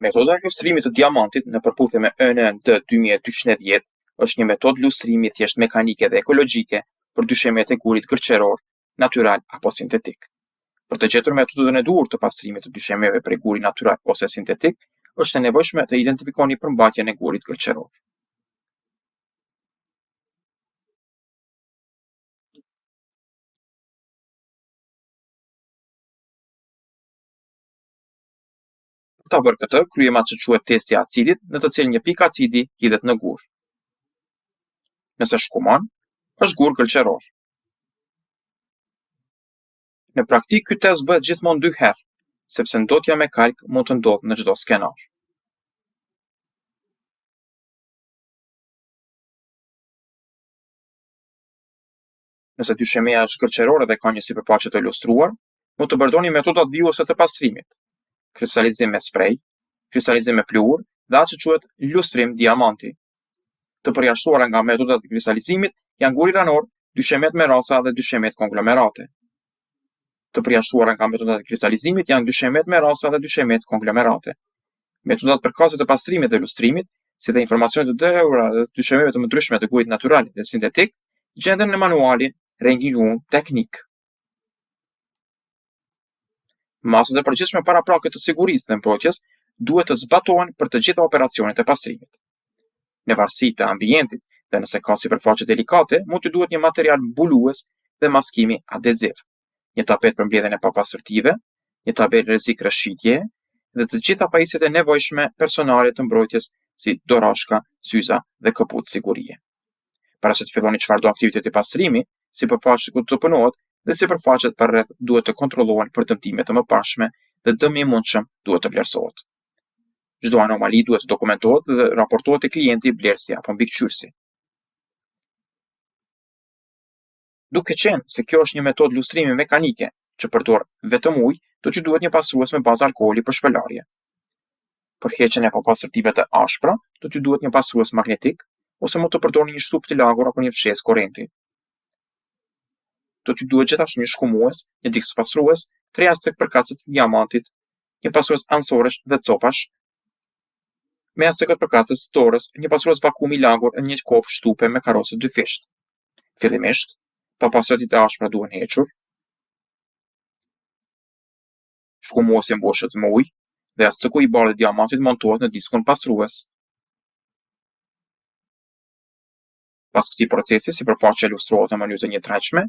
Metoda e lustrimit të diamantit në përputhje me END 2210 është një metodë lustrimi thjesht mekanike dhe ekologjike për dyshemet e gurit gërqeror, natyral apo sintetik. Për të gjetur metodën e duhur të pastrimit të dyshemeve prej guri natyral ose sintetik, është e nevojshme të identifikoni përmbajtjen e gurit gërqeror. Ta bërë këtë, kryema që quhet testi i acidit, në të cilin një pikë acidi hidhet në gur. Nëse shkumon, është gur gërqeror. Në praktik ky test bëhet gjithmonë 2 herë, sepse ndotja me kalk mund të ndodhë në çdo skenar. Nëse dyshemeja është gërqerore dhe ka një sipërfaqe të lustruar, mund të përdorni metodat vijuese të pastrimit: kristalizim me sprej, kristalizim me pluhur dhe atë që quhet lustrim diamanti. Të përjashtuara nga metodat e kristalizimit janë guri ranor, dyshemet me rasa dhe dyshemet konglomerate. Të përjashtuara nga metodat e kristalizimit janë dyshemet me rasa dhe dyshemet konglomerate. Metodat përkatëse të pastrimit dhe lustrimit, si dhe informacionet të dërura dhe dyshemeve të ndryshme të gurit natyral dhe sintetik, gjenden në manualin Rengjingun Teknik. Masat e përgjithshme paraprake të sigurisë dhe mbrojtjes duhet të zbatohen për të gjitha operacionet e pastrimit. Në varësi të ambientit dhe nëse ka sipërfaqe delikate, mund të duhet një material mbulues dhe maskimi adeziv, një tapet për mbledhjen e papastërtive, një tabelë rrezik rreshitje dhe të gjitha pajisjet e nevojshme personale të mbrojtjes si dorashka, syza dhe këpucë sigurie. Para se të filloni çfarëdo aktiviteti pastrimi, sipërfaqet ku të punohet dhe sipërfaqet përreth duhet të kontrollohen për dëmtime të mëparshme dhe dëmi i mundshëm duhet të vlerësohet. Çdo anomali duhet të dokumentohet dhe raportohet te klienti, blerësi apo mbikëqyrësi. Duke qenë se kjo është një metodë lustrimi mekanike që përdor vetëm ujë, do t'ju duhet një pastrues me bazë alkooli për shpëlarje. Për heqjen e papastërtive të ashpra, do t'ju duhet një pastrues magnetik ose mund të përdorni një shtupë të lagur apo një fshesë korrenti. Do t'ju duhet gjithashtu një shkumues, një dikës pastrues, 3 astek përkatëse të diamantit, një pastrues ansoresh dhe copash, me astekët përkatëse të dorës, një pastrues vakumi i lagur dhe një kofshë shtupe me karrocë 2 fisht. Fillimisht, papastërtitë e ashpra duhen hequr. Shkumuesi mboshet me ujë dhe asteku i bardhë i diamantit montohet në diskun pastrues. Pas këtij procesi, sipërfaqja lustrohet në mënyrë të njëtrajtshme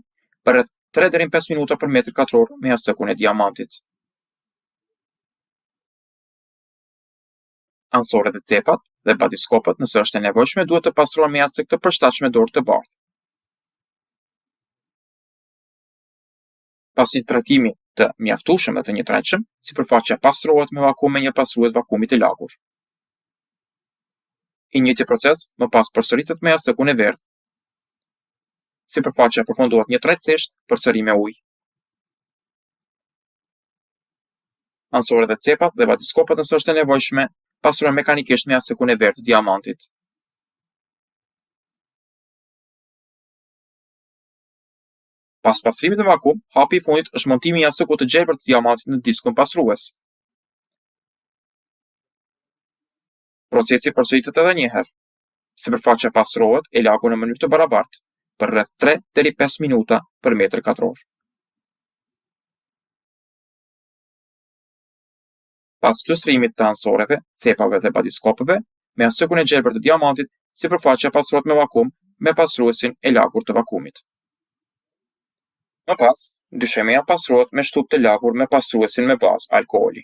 për rreth 3 deri në 5 minuta për metër katror me astekun e diamantit. Ansoret e cepat dhe batiskopët, nëse është e nevojshme, duhet të pastrohen me astek të përshtatshme dorë të bardhë. Pas një trajtimi të mjaftueshëm dhe të njëtrajtshëm, sipërfaqja pastrohet me vakum me një pastrues vakumi të lagur. I njëjti proces më pas përsëritet me astekun e verdhë. Sipërfaqja përfundohet njëtrajtësisht përsëri me ujë. Ansoret e cepat dhe batiskopët, nëse është e nevojshme, pastrohen mekanikisht me astekun e verdhë të diamantit. Pas pastrimit në vakum, hapi i fundit është montimi i astekut të gjelbër të diamantit në diskun pastrues. Procesi përsëritet edhe një herë. Sipërfaqja pastrohet e lagur në mënyrë të barabartë për rreth 3 deri 5 minuta për metër katror. Pas lustrimit të ansoreve, cepave dhe batiskopëve, me astekun e gjelbër të diamantit, sipërfaqja pastrohet me vakum me pastruesin e lagur të vakumit. Më pas, dyshemeja pastrohet me shtupë të lagur me pastruesin me bazë alkooli.